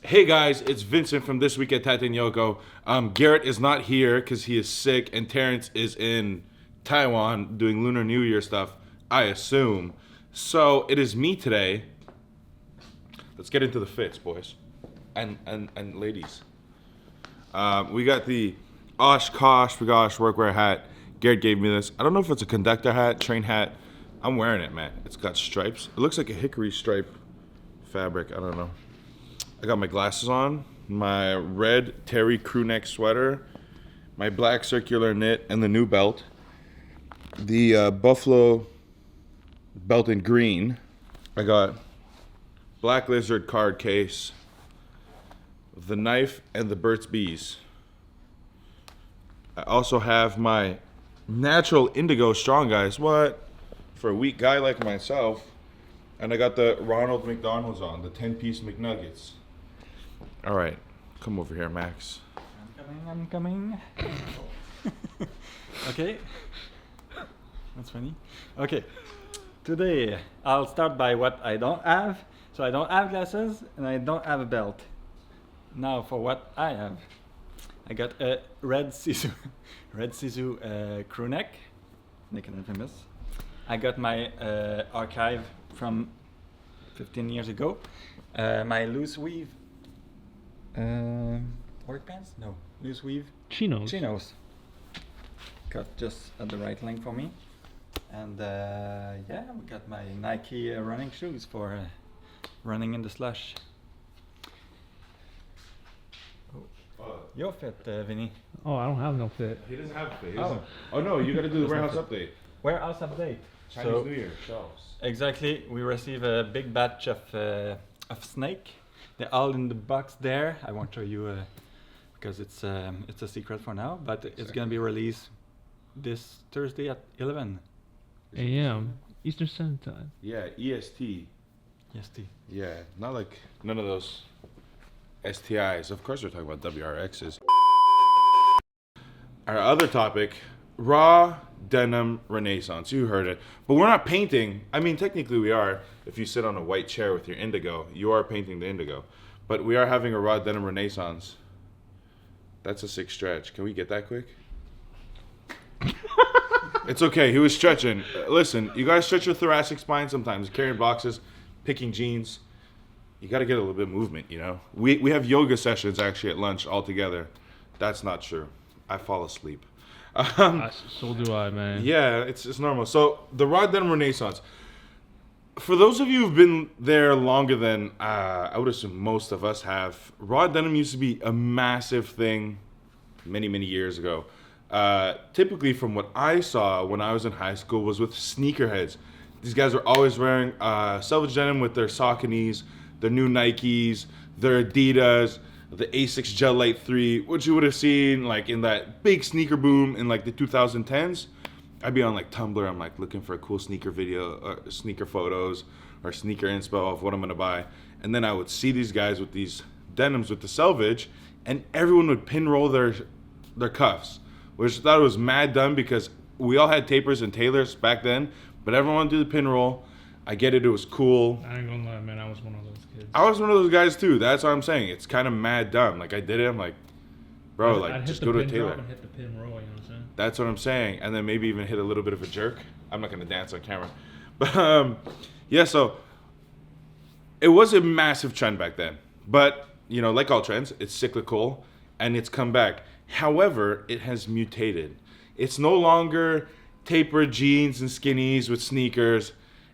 Hey guys, it's Vincent from This Week at Tate Yoko. Garrett is not here because he is sick, and Terrence is in Taiwan doing Lunar New Year stuff, I assume. So it is me today. Let's get into the fits, boys and ladies. We got the Oshkosh Bagosh workwear hat. Garrett gave me this. I don't know if it's a conductor hat, train hat. I'm wearing it, man. It's got stripes. It looks like a hickory stripe fabric. I don't know. I got my glasses on, my red terry crew neck sweater, my black circular knit, and the new belt. The buffalo belt in green. I got black lizard card case, the knife, and the Burt's Bees. I also have my natural indigo strong guys. What? For a weak guy like myself. And I got the Ronald McDonald's on, the 10-piece McNuggets. All right, come over here, Max. I'm coming. Okay. That's funny. Okay. Today, I'll start by what I don't have. So I don't have glasses and I don't have a belt. Now for what I have. I got a red sisu crew neck, naked and famous. I got my archive from 15 years ago. My loose weave work pants? No, loose weave chinos. Cut just at the right length for me. And yeah, we got my Nike running shoes for running in the slush. Your fit, Vinny. Oh, I don't have no fit. He doesn't have a fit. Oh no, you gotta do the warehouse update. Warehouse update. Chinese New Year shelves. Exactly, we receive a big batch of snake. They're all in the box there. I won't show you because it's a secret for now. But it's gonna be released this Thursday at 11 a.m. Eastern Standard Time. Yeah, EST. EST. Yeah, not like none of those STIs. Of course, we're talking about WRXs. Our other topic, raw denim renaissance. You heard it. But we're not painting. I mean, technically we are. If you sit on a white chair with your indigo, you are painting the indigo. But we are having a raw denim renaissance. That's a sick stretch. Can we get that quick? It's okay. He was stretching. Listen, you gotta stretch your thoracic spine sometimes. Carrying boxes, picking jeans. You gotta get a little bit of movement, you know? We have yoga sessions actually at lunch all together. That's not true. I fall asleep. So do I, man. Yeah, it's normal. So the raw denim renaissance. For those of you who've been there longer than I would assume most of us have, raw denim used to be a massive thing many years ago. Typically, from what I saw when I was in high school, was with sneakerheads. These guys were always wearing Salvage denim with their Sauconys, their new Nikes, their Adidas, the Asics Gel Light 3, which you would have seen like in that big sneaker boom in like the 2010s. I'd be on like Tumblr. I'm like looking for a cool sneaker video, sneaker photos, or sneaker inspo of what I'm gonna buy. And then I would see these guys with these denims with the Salvage, and everyone would pin roll their cuffs, which I thought was mad dumb because we all had tapers and tailors back then, but everyone wanted to do the pin roll. I get it was cool. I ain't gonna lie, man. I was one of those kids. I was one of those guys too. That's what I'm saying. It's kind of mad dumb. Like I did it. I'm like, bro, like just go to a tailor. I'd hit the pin roll. You know what I'm saying? That's what I'm saying. And then maybe even hit a little bit of a jerk. I'm not gonna dance on camera, but yeah. So it was a massive trend back then. But you know, like all trends, it's cyclical and it's come back. However, it has mutated. It's no longer tapered jeans and skinnies with sneakers.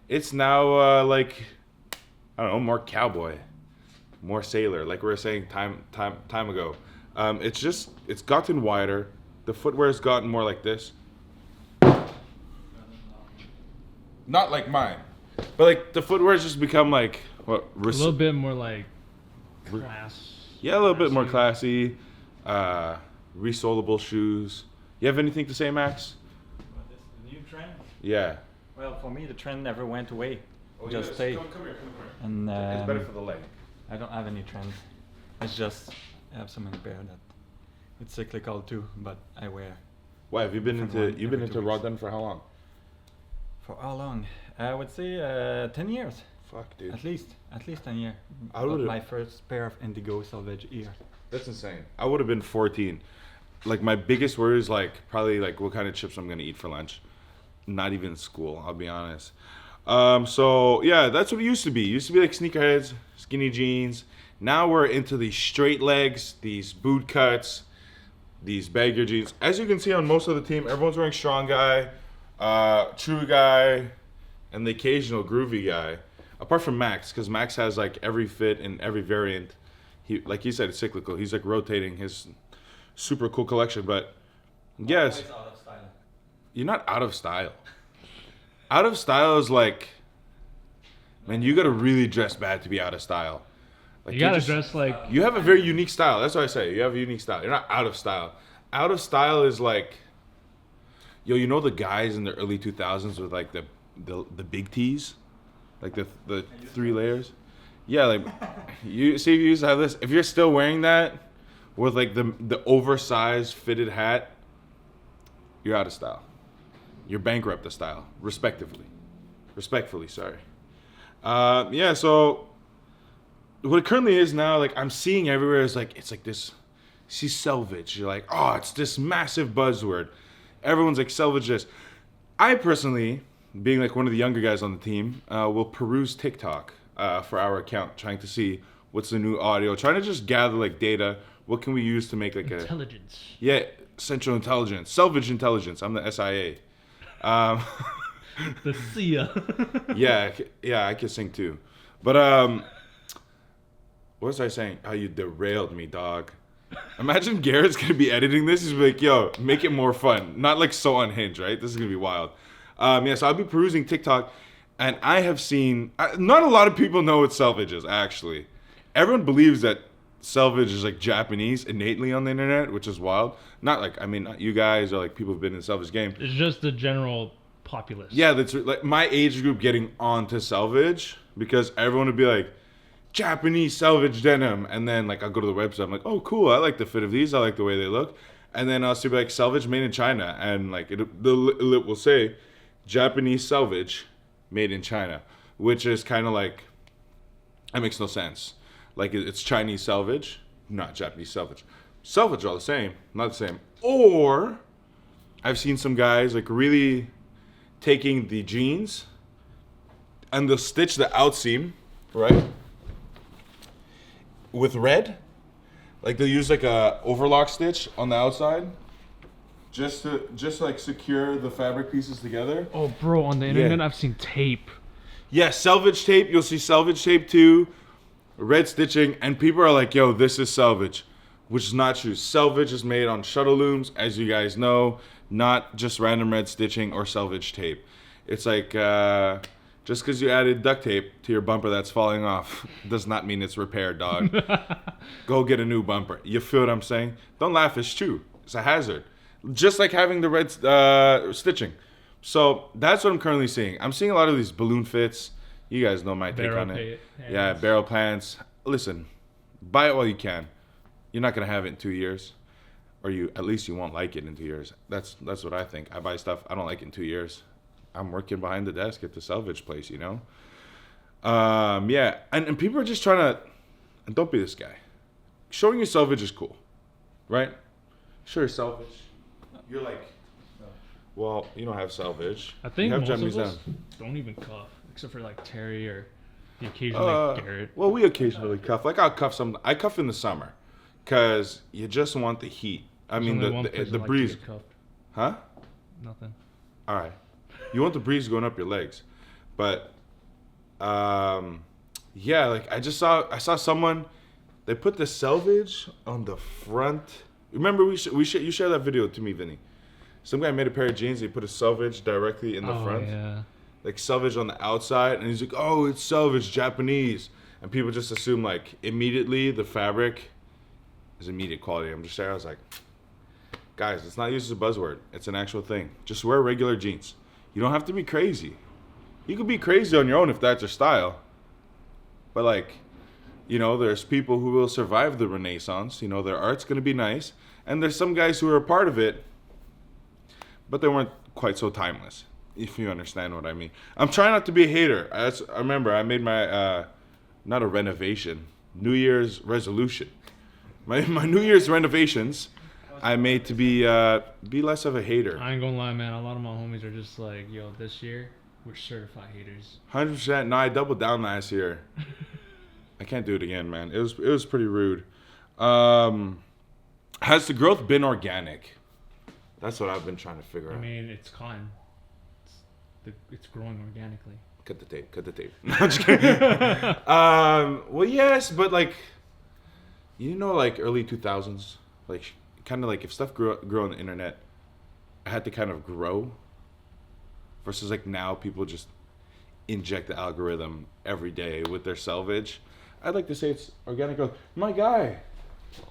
It's now like, I don't know, more cowboy, more sailor, like we were saying time ago. It's gotten wider. The footwear's gotten more like this. Not like mine, but like the footwear's just become like what? A little bit more like class. Yeah, a little bit more classy. Resolable shoes. You have anything to say, Max? What is the new trend? Yeah. Well, for me, the trend never went away. Just stay. Come here. And It's better for the leg. I don't have any trend. It's just I have so many pair that it's cyclical too, but I wear. Why have you been Different into one every 2 raw weeks. denim for how long? For how long? I would say 10 years. Fuck, dude. At least 10 years. I Got would've- my first pair of Indigo Salvage ear. That's insane. I would have been 14. Like, my biggest worry is, like, probably, like, what kind of chips I'm going to eat for lunch. Not even school, I'll be honest. So, yeah, that's what it used to be. It used to be, like, sneakerheads, skinny jeans. Now we're into these straight legs, these boot cuts, these baggy jeans. As you can see on most of the team, everyone's wearing strong guy, true guy, and the occasional groovy guy. Apart from Max, because Max has, like, every fit and every variant. He, like he said, it's cyclical. He's, like, rotating his super cool collection. But, yes, Always out of style. you're not out of style. Out of style is, like, man, you got to really dress bad to be out of style. Like, You gotta just- dress like You have a very unique style. That's what I say. You have a unique style. You're not out of style. Out of style is like, yo, you know the guys in the early 2000s with like the big tees, like the 3 layers. Yeah, like you see, if you used to have this. If you're still wearing that with like the oversized fitted hat, you're out of style. You're bankrupt of style, respectfully. Sorry. Yeah. So. What it currently is now, like I'm seeing everywhere is like it's like this. See Salvage, you're like, oh, it's this massive buzzword. Everyone's like Salvage this. I personally, being like one of the younger guys on the team, will peruse TikTok for our account, trying to see what's the new audio, trying to just gather like data. What can we use to make like intelligence. Central Intelligence, Salvage Intelligence. I'm the SIA. The SIA. yeah, I can sing too, but what was I saying? Oh, you derailed me, dog. Imagine Garrett's gonna be editing this. He's like, yo, make it more fun. Not like so unhinged, right? This is gonna be wild. Yeah, so I'll be perusing TikTok, and I have seen, not a lot of people know what Salvage is, actually. Everyone believes that Salvage is like Japanese innately on the internet, which is wild. Not like, I mean, not you guys or like people who've been in the Salvage game. It's just the general populace. Yeah, that's like my age group getting onto Salvage because everyone would be like, Japanese Salvage denim, and then like I'll go to the website. I'm like, oh cool, I like the fit of these. I like the way they look. And then I'll see like Salvage made in China, and like it will say Japanese Salvage made in China, which is kind of like that makes no sense. Like it's Chinese Salvage, not Japanese Salvage. Salvage are all the same, not the same. Or I've seen some guys like really taking the jeans and they'll stitch the outseam, right? With red, like they'll use like a overlock stitch on the outside, just to like secure the fabric pieces together. Oh, bro, on the internet I've seen tape. Yeah, Salvage tape. You'll see Salvage tape too, red stitching, and people are like, "Yo, this is Salvage," which is not true. Salvage is made on shuttle looms, as you guys know, not just random red stitching or Salvage tape. It's like just because you added duct tape to your bumper that's falling off does not mean it's repaired, dog. Go get a new bumper. You feel what I'm saying? Don't laugh, it's true. It's a hazard. Just like having the red stitching. So that's what I'm currently seeing. I'm seeing a lot of these balloon fits. You guys know my take on it. Yeah, barrel pants. Listen, buy it while you can. You're not going to have it in 2 years. Or at least you won't like it in 2 years. That's what I think. I buy stuff I don't like in 2 years. I'm working behind the desk at the Salvage place, you know? Yeah, and people are just trying to, and don't be this guy. Showing your Salvage is cool, right? Sure, Salvage. You're like, well, you don't have Salvage. I think you have most Japanese of us denim. don't even cuff, except for like Terry or the occasional like Garrett. Well, we occasionally cuff. Like I'll cuff some. I cuff in the summer, cause you just want the heat. I mean There's only one the person like to breeze. get cuffed. Huh? Nothing. All right. You want the breeze going up your legs, but yeah, like I saw someone. They put the Salvage on the front. Remember you shared that video to me, Vinny. Some guy made a pair of jeans. He put a Salvage directly in the front. Yeah. Like Salvage on the outside, and he's like, "Oh, it's Salvage Japanese," and people just assume like immediately the fabric is immediate quality. I'm just saying, I was like, guys, it's not used as a buzzword. It's an actual thing. Just wear regular jeans. You don't have to be crazy. You could be crazy on your own if that's your style. But like, you know, there's people who will survive the Renaissance. You know, their art's gonna be nice, and there's some guys who are a part of it, but they weren't quite so timeless. if you understand what I mean. I'm trying not to be a hater. I remember I made my not a renovation, New Year's resolution. My New Year's renovations, I made to be less of a hater. I ain't gonna lie, man. A lot of my homies are just like, yo, this year we're certified haters. 100%. No, I doubled down last year. I can't do it again, man. It was pretty rude. Has the growth been organic? That's what I've been trying to figure I out. mean, it's cotton. It's growing organically. Cut the tape. No, I'm just kidding. Well, yes, but like, like early 2000s, like kind of like if stuff grew on the internet, I had to kind of grow. Versus like now, people just inject the algorithm every day with their Salvage. I'd like to say it's organic growth. My guy,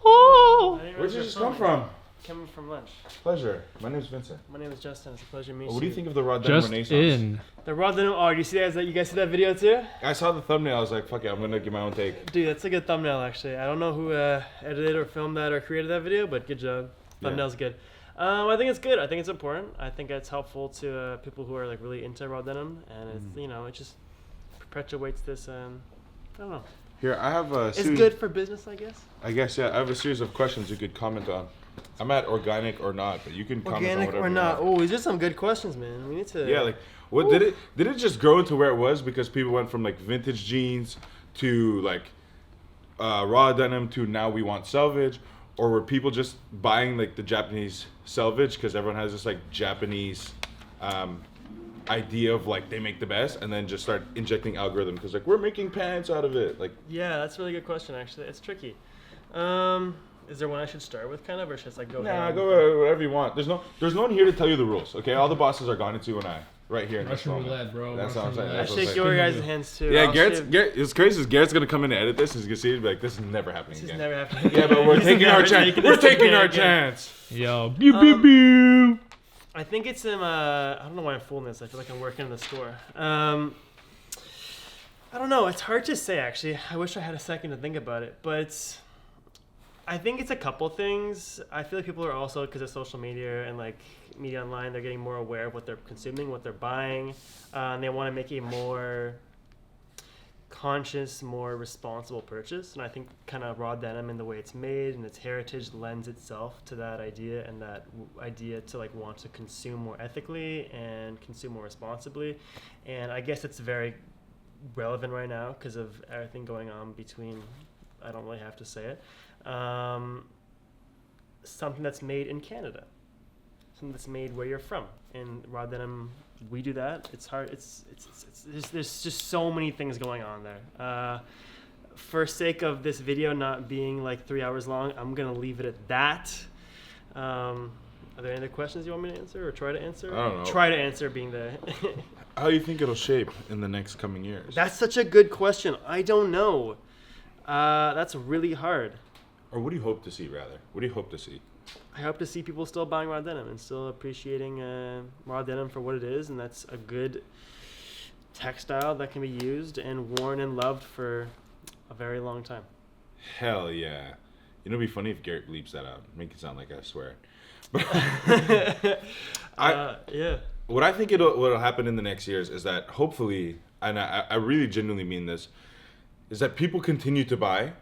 Oh! where'd you just come from? Coming from lunch. Pleasure. My name's Vincent. My name is Justin. It's a pleasure to meet you. What do you think of the raw denim Just renaissance? in. The raw denim. Oh, you see that? You guys see that video too? I saw the thumbnail. I was like, fuck it, I'm gonna give my own take. Dude, that's a good thumbnail actually. I don't know who edited or filmed that or created that video, but good job. Thumbnail's good. I think it's good. I think it's important. I think it's helpful to people who are like really into raw denim, and it's it just perpetuates this. I don't know. Here, I have a. It's good for business, I guess. I guess, yeah. I have a series of questions you could comment on. I'm at organic or not, but you can comment on Organic whatever or you not? want. Oh, these are some good questions, man. We need to. Yeah, like, what did it just grow into where it was because people went from like vintage jeans to like raw denim to now we want Salvage, or were people just buying like the Japanese Salvage because everyone has this like Japanese idea of like they make the best, and then just start injecting algorithm because like we're making pants out of it, like. Yeah, that's a really good question. Actually, it's tricky. Is there one I should start with, kind of, or should I go? Nah, go whatever you want. There's no one here to tell you the rules. Okay, all the bosses are gone. It's you and I, right here. In this Russian moment. roulette, bro. That's what I'm Russian saying. I That's what I'm shake saying. your guys' hands too. Yeah, I'll Garrett's. shave- It's crazy. Is Garrett's gonna come in and edit this, and he's gonna see it and be like, "This is never happening This is again." never happening. Yeah, but we're This is taking our never chance. taking We're this taking again, our again. chance. Yo, pew pew Um, pew. I think it's I don't know why I'm fooling this. I feel like I'm working in the store. I don't know. It's hard to say actually. I wish I had a second to think about it, but I think it's a couple things. I feel like people are also, because of social media and like media online, they're getting more aware of what they're consuming, what they're buying, and they want to make a more conscious, more responsible purchase. And I think kind of raw denim and the way it's made and its heritage lends itself to that idea, and that idea to like want to consume more ethically and consume more responsibly. And I guess it's very relevant right now because of everything going on between, I don't really have to say it, something that's made in Canada, something that's made where you're from. And raw denim, we do that. It's hard. It's there's just so many things going on there. For sake of this video not being like 3 hours long, I'm gonna leave it at that. Are there any other questions you want me to answer or try to answer? I don't know. Try to answer being the. How do you think it'll shape in the next coming years? That's such a good question. I don't know. That's really hard. Or what do you hope to see, rather? What do you hope to see? I hope to see people still buying raw denim and still appreciating raw denim for what it is, and that's a good textile that can be used and worn and loved for a very long time. Hell yeah. You know, it'd be funny if Garrett bleeps that out. Make it sound like I swear. Yeah. What I think what'll happen in the next years is that hopefully, and I really genuinely mean this, is that people continue to buy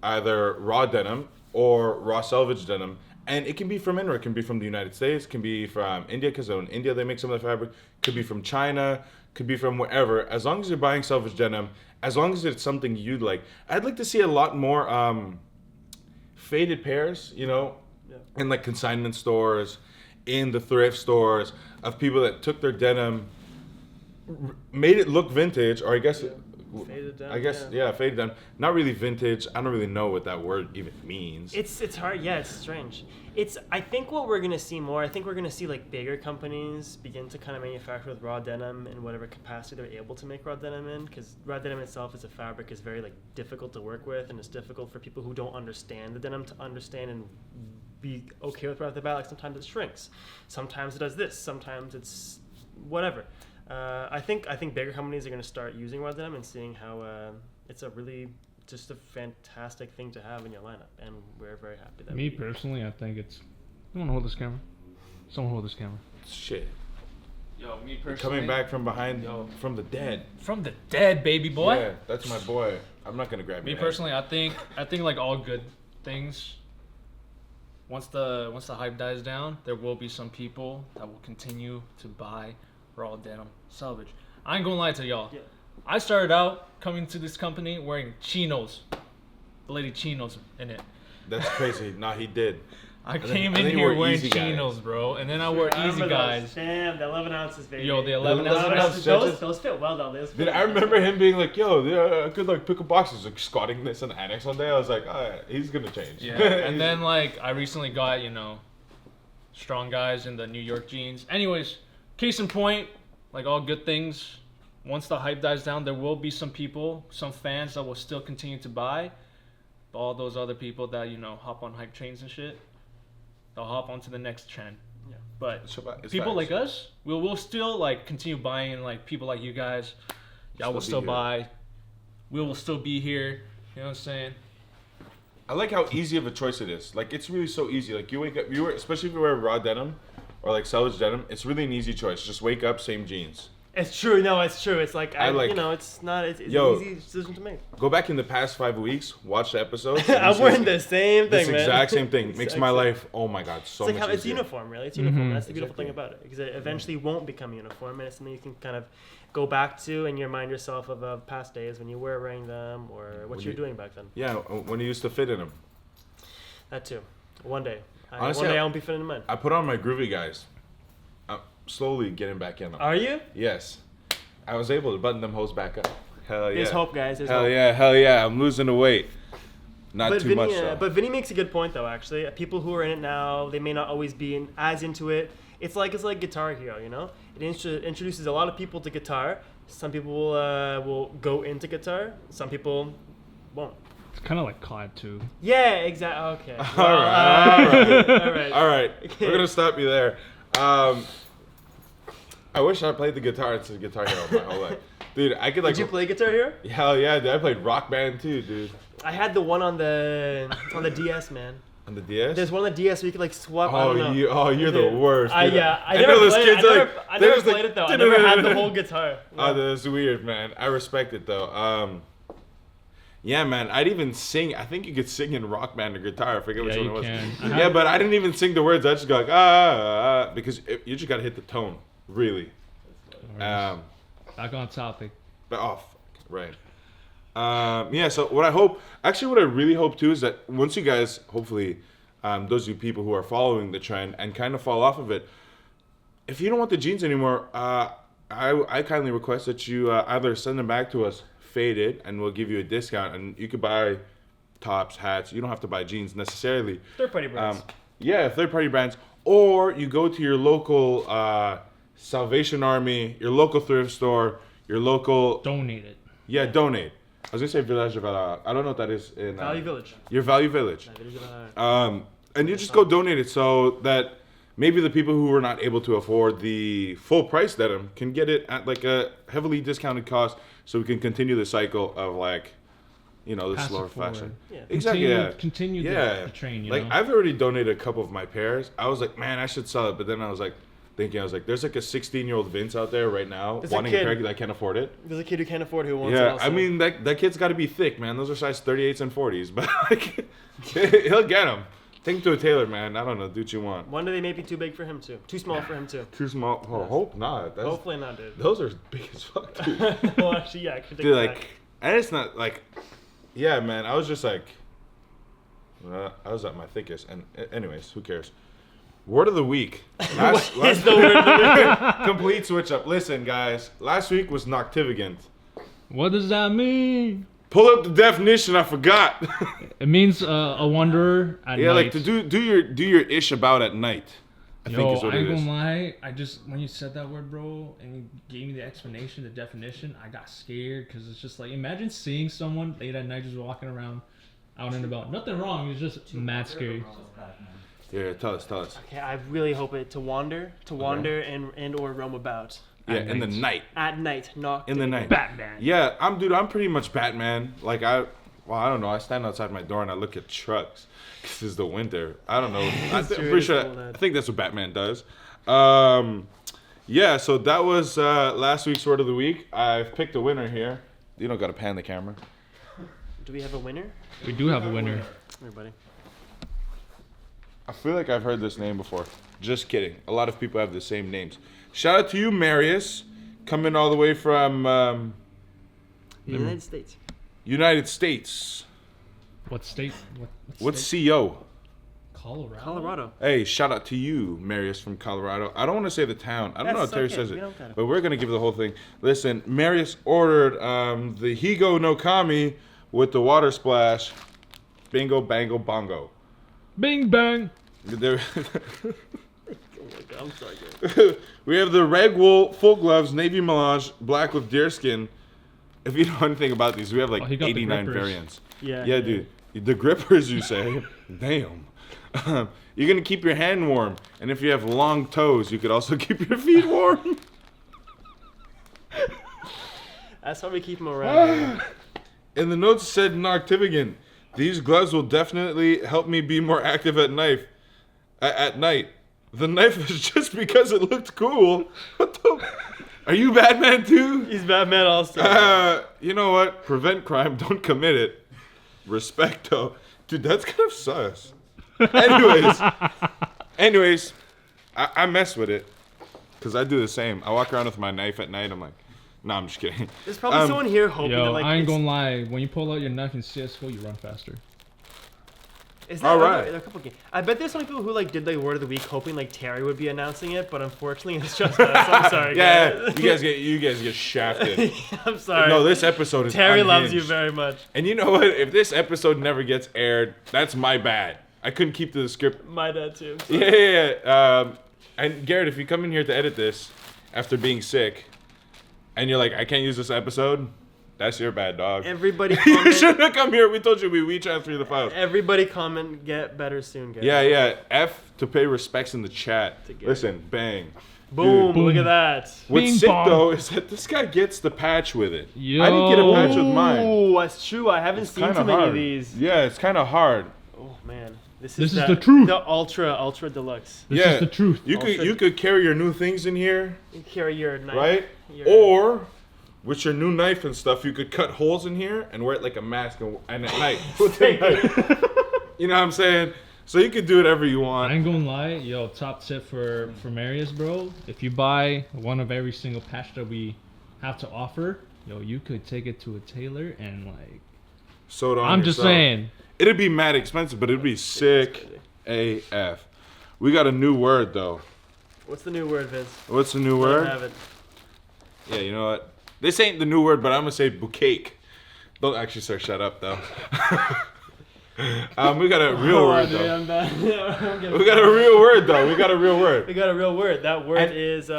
either raw denim or raw Salvage denim, and it can be from anywhere. It can be from the United States, can be from India, because in India they make some of the fabric, could be from China, could be from wherever. As long as you're buying Salvage denim, as long as it's something you'd like. I'd like to see a lot more faded pairs, in like consignment stores, in the thrift stores, of people that took their denim, made it look vintage, or I guess Faded down. faded down. Not really vintage. I don't really know what that word even means. It's hard. Yeah, it's strange. I think what we're gonna see more. I think we're gonna see like bigger companies begin to kind of manufacture with raw denim in whatever capacity they're able to make raw denim in, because raw denim itself as a fabric is very like difficult to work with, and it's difficult for people who don't understand the denim to understand and be okay with right off the bat. Like sometimes it shrinks, sometimes it does this, sometimes it's whatever. I think bigger companies are going to start using raw denim and seeing how it's a really just a fantastic thing to have in your lineup, and we're very happy that. Me personally, I think it's. Someone hold this camera. Someone hold this camera. Shit. Yo, me personally. Coming back from behind, from the dead. From the dead, baby boy. Yeah, that's my boy. I'm not gonna grab Me your personally, I think like all good things. Once the hype dies down, there will be some people that will continue to buy raw denim Salvage. I ain't gonna lie to y'all. Yeah. I started out coming to this company wearing chinos, the lady chinos in it. That's crazy. Nah, he did. I think- came I in think you here wore wearing Easy Guys. chinos, bro, and then I wore I Easy remember Guys. those. Damn, the 11 ounces, baby. Yo, the 11 11 ounces. ounces. Those fit well though. Those fit Dude, I remember him being like, "Yo, yeah, I could like pick up boxes, like squatting this in the annex one day." I was like, "Alright, he's gonna change." Yeah, and then like I recently got strong guys in the New York jeans. Anyways, case in point, like all good things, once the hype dies down, there will be some people, some fans that will still continue to buy. But all those other people that hop on hype trains and shit, they'll hop onto the next trend. Yeah. But It's people facts. like us, we'll still like continue buying, and like people like you guys, y'all will Still still be here. buy. We will still be here. You know what I'm saying? I like how easy of a choice it is. Like, it's really so easy. Like, you wake up, especially if you wear raw denim or like Salvage denim, it's really an easy choice. Just wake up, same jeans. It's true. No, it's true. It's like I like- it's not. It's Yo. an easy decision to make. Go back in the past 5 weeks, watch the episodes. and I'm you see wearing the same this thing, man. exact same thing. Makes Exact my same. life, oh my god, so It's like much how it's easier. uniform, really. It's uniform. Mhm. That's the beautiful Exactly. thing about it, because it eventually won't become uniform, and it's something you can kind of go back to and you remind yourself of past days when you were wearing them or what When you were you- doing back then. Yeah, when you used to fit in them. That too. One day. Honestly, One day I- I won't be fitting in mine. I put on my groovy guys. I'm slowly getting back in them. Are you? Yes. I was able to button them hoes back up. Hell yeah. There's hope, guys. There's Hell hope. yeah, hell yeah. I'm losing the weight. Not But too Vinny, much though. but Vinny makes a good point though. Actually, people who are in it now, they may not always be as into it. It's like Guitar Hero, you know. It introduces a lot of people to guitar. Some people will go into guitar. Some people won't. It's kind of like COD too. Yeah, exactly. Okay. All right. all right. All right, we're gonna stop you there. I wish I played the guitar instead of Guitar Hero my whole life, dude. I could like. Did you play Guitar Hero? Hell yeah, dude. I played Rock Band too, dude. I had the one on the DS, man. On the DS. There's one on the DS where you could like swap. I don't know. You're the worst. I dude. yeah. I know never those played. kids are like, I they're never just like, played it though. I never had the whole guitar. Oh, that's weird, man. I respect it though. Yeah, man. I'd even sing. I think you could sing in Rock Band or guitar. I forget which Yeah, one you it was. can. Yeah, but I didn't even sing the words. I just go like because you just gotta hit the tone, really. Back on topic. But oh, fuck, right. Yeah. So what I really hope too, is that once you guys, hopefully, those of you people who are following the trend and kind of fall off of it, if you don't want the jeans anymore, I kindly request that you either send them back to us faded, and we'll give you a discount, and you could buy tops, hats. You don't have to buy jeans necessarily. Third-party brands. Yeah, third-party brands, or you go to your local Salvation Army, your local thrift store, your local Donate it. donate. I was gonna say Village de Valeur. I don't know what that is in Value Village. Your Value Village. And you just go donate it so that maybe the people who are not able to afford the full price denim can get it at like a heavily discounted cost, so we can continue the cycle of like, the Pass it slower forward. fashion. Yeah. Exactly. Continue Yeah. the train. You Like know? I've already donated a couple of my pairs. I was like, man, I should sell it, but then I was like, there's like a 16-year-old Vince out there right now There's a wanting a kid. pair that can't afford it. There's a kid who can't afford who wants it. Yeah, Also. I mean that kid's got to be thick, man. Those are size 38s and 40s, but like, he'll get them. Take him to a tailor, man. I don't know, do what you want. one day they may be too big for him too. Too small for him too. Too small. Oh, hope not. That's, Hopefully not, dude. those are big as fuck, dude. Well, actually, yeah. I could take Dude, it like, back. and it's not like, yeah, man. I was just like, I was at my thickest. And anyways, who cares? Word of the week. What is the word of the week? Complete switch up. Listen, guys. Last week was noctivagant. What does that mean? Pull up the definition. I forgot. It means a wanderer at Yeah, night. like to do your ish about at night. I think is what I it ain't is. gonna lie. when you said that word, bro, and you gave me the explanation, the definition, I got scared because it's just like, imagine seeing someone late at night just walking around out and about. Nothing wrong. It's just mad scary. Yeah, tell us. Okay, I really hope it to wander and or roam about Yeah, At in the night. night. at night, not In the night. Batman. Yeah, I'm pretty much Batman. Like I don't know. I stand outside my door and I look at trucks because it's the winter. I don't know. I'm It's true, pretty it's sure. cold out. I think that's what Batman does. Yeah, so that was last week's word of the week. I've picked a winner here. You don't gotta pan the camera. Do we have a winner? We do have a winner. Everybody. I feel like I've heard this name before. Just kidding. A lot of people have the same names. Shout out to you, Marius, coming all the way from The United States. United States. What state? What's state? CO? Colorado. Hey, shout out to you, Marius from Colorado. I don't want to say the town. I don't know how Terry says it, but we're gonna give the whole thing. Listen, Marius ordered the Higo no Kami with the water splash. Bingo, bango, bongo. Bing bang. There- I'm sorry, guys. We have the Reg Wool full gloves, navy melange, black with deerskin. If you know anything about these, we have like he got the 89 grippers. variants. Yeah. Yeah, dude. The grippers, you say? Damn. You're gonna keep your hand warm, and if you have long toes, you could also keep your feet warm. That's how we keep them around. In the notes said Noctivigan, these gloves will definitely help me be more active at night. At night. The knife is just because it looked cool. What the? Are you Batman too? He's Batman also. You know what? Prevent crime, don't commit it. Respect though. Dude, that's kind of sus. Anyways, I mess with it. Because I do the same. I walk around with my knife at night. I'm like, nah, I'm just kidding. There's probably someone here hoping that Yo, like I ain't it's- gonna lie. When you pull out your knife in CS:GO, you run faster. Is that All right. there are a couple games. I bet there's some people who like did like word of the week hoping like Terry would be announcing it, but unfortunately it's just us. I'm sorry, Yeah, guys. you guys get shafted. I'm sorry. No, this episode is Terry loves you unhinged. very much. And you know what? If this episode never gets aired, that's my bad. I couldn't keep to the script. My dad too. Yeah. And Garrett, if you come in here to edit this after being sick, and you're like, I can't use this episode, that's your bad, dog. Everybody You comment. shouldn't have come here. We told you we transfer you the files. Everybody comment. Get better soon, guys. Yeah. F to pay respects in the chat. To get- Listen, bang. Boom, Dude. Look at that. What's Bing sick bong. though is that this guy gets the patch with it. Yo. I didn't get a patch with mine. Oh, that's true. I haven't seen Kinda too many hard. of these. Yeah, it's kind of hard. Oh man, This is the truth. The ultra deluxe. This yeah, is the truth. You could carry your new things in here, You carry your knife. right? Or with your new knife and stuff, you could cut holes in here and wear it like a mask and at night. With the knife. You know what I'm saying? So you could do whatever you I want. ain't gonna lie, yo, top tip for Marius, bro. If you buy one of every single patch that we have to offer, yo, you could take it to a tailor and like. So don't. I'm just saying. It'd be mad expensive, but it'd be sick AF. We got a new word though. What's the new word, Vince? What's the new I don't word? have it. Yeah, you know what? This ain't the new word, but I'm gonna say bouquet. Don't actually start. Shut up though. We got a real word Dude, though. I'm bad. We got a real word though. We got a real word. We got a real word. That word And is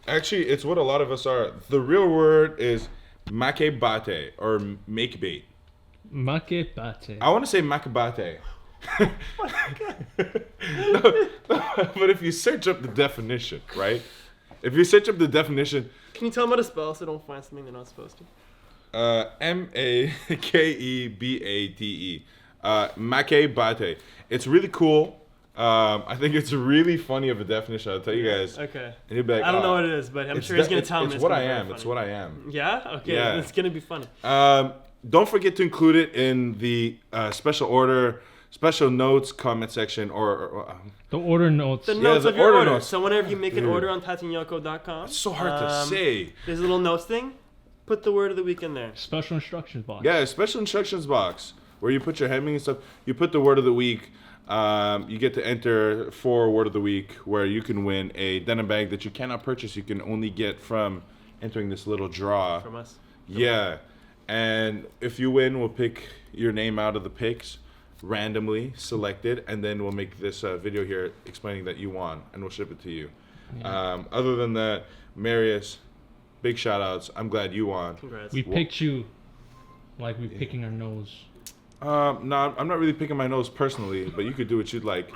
Actually, it's what a lot of us are. The real word is makebate or make bait. Makebate. I want to say makebate. No, but if you search up the definition, right? If you search up the definition, Can you tell them how to spell so they don't find something they're not supposed to? makebate. Makebate. It's really cool. I think it's really funny of a definition. I'll tell you guys. Okay. And you'll be like, I don't know "Oh, what it is, but I'm it's sure he's de- gonna it's- tell me. It's what gonna I be very am. It's funny. what I am. Yeah. Okay. Yeah. It's gonna be funny. Don't forget to include it in the special notes, comment section, or The order notes. The Yeah, notes the of your order order. notes. So whenever you make an Dude. order on tatenyoko.com, it's so hard to say. There's a little notes thing. Put the word of the week in there. Special instructions box. Yeah, special instructions box where you put your hemming and stuff. You put the word of the week. You get to enter for word of the week where you can win a denim bag that you cannot purchase. You can only get from entering this little draw. From us. Yeah, and if you win, we'll pick your name out of the picks, randomly selected, and then we'll make this video here explaining that you won, and we'll ship it to you. Yeah. Other than that, Marius, big shout outs. I'm glad you won. Congrats. We picked you like we picking our nose. No, I'm not really picking my nose personally, but you could do what you'd like.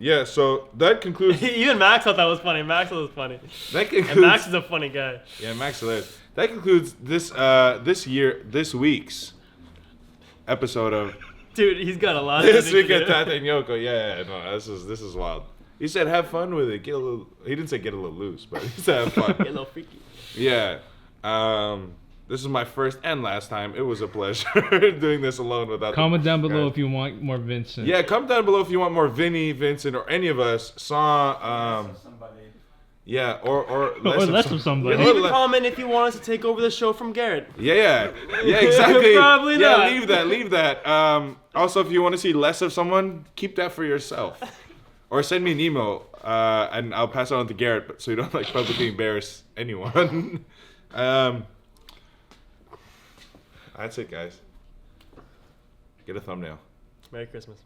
Yeah, so that concludes. Even Max thought that was funny. Max thought it was funny. That concludes. And Max is a funny guy. Yeah, Max hilarious. That concludes this this week's episode of Dude, he's got a lot This of Week to at do. Tate Yoko. Yeah, no, this is wild. He said have fun with it. Get a little. He didn't say get a little loose, but he said have fun. Get a little freaky. Yeah. This is my first and last time. It was a pleasure doing this alone without. Comment down below guys. if you want more Vincent. Yeah, comment down below if you want more Vinny, Vincent, or any of us. Somebody. Yeah, or Or less of somebody. Yeah, Leave a comment if you want us to take over the show from Garrett. Yeah, exactly. Probably yeah, not. leave that. Also, if you want to see less of someone, keep that for yourself, or send me an email, and I'll pass it on to Garrett, so you don't like publicly embarrass anyone. That's it, guys. Get a thumbnail. Merry Christmas.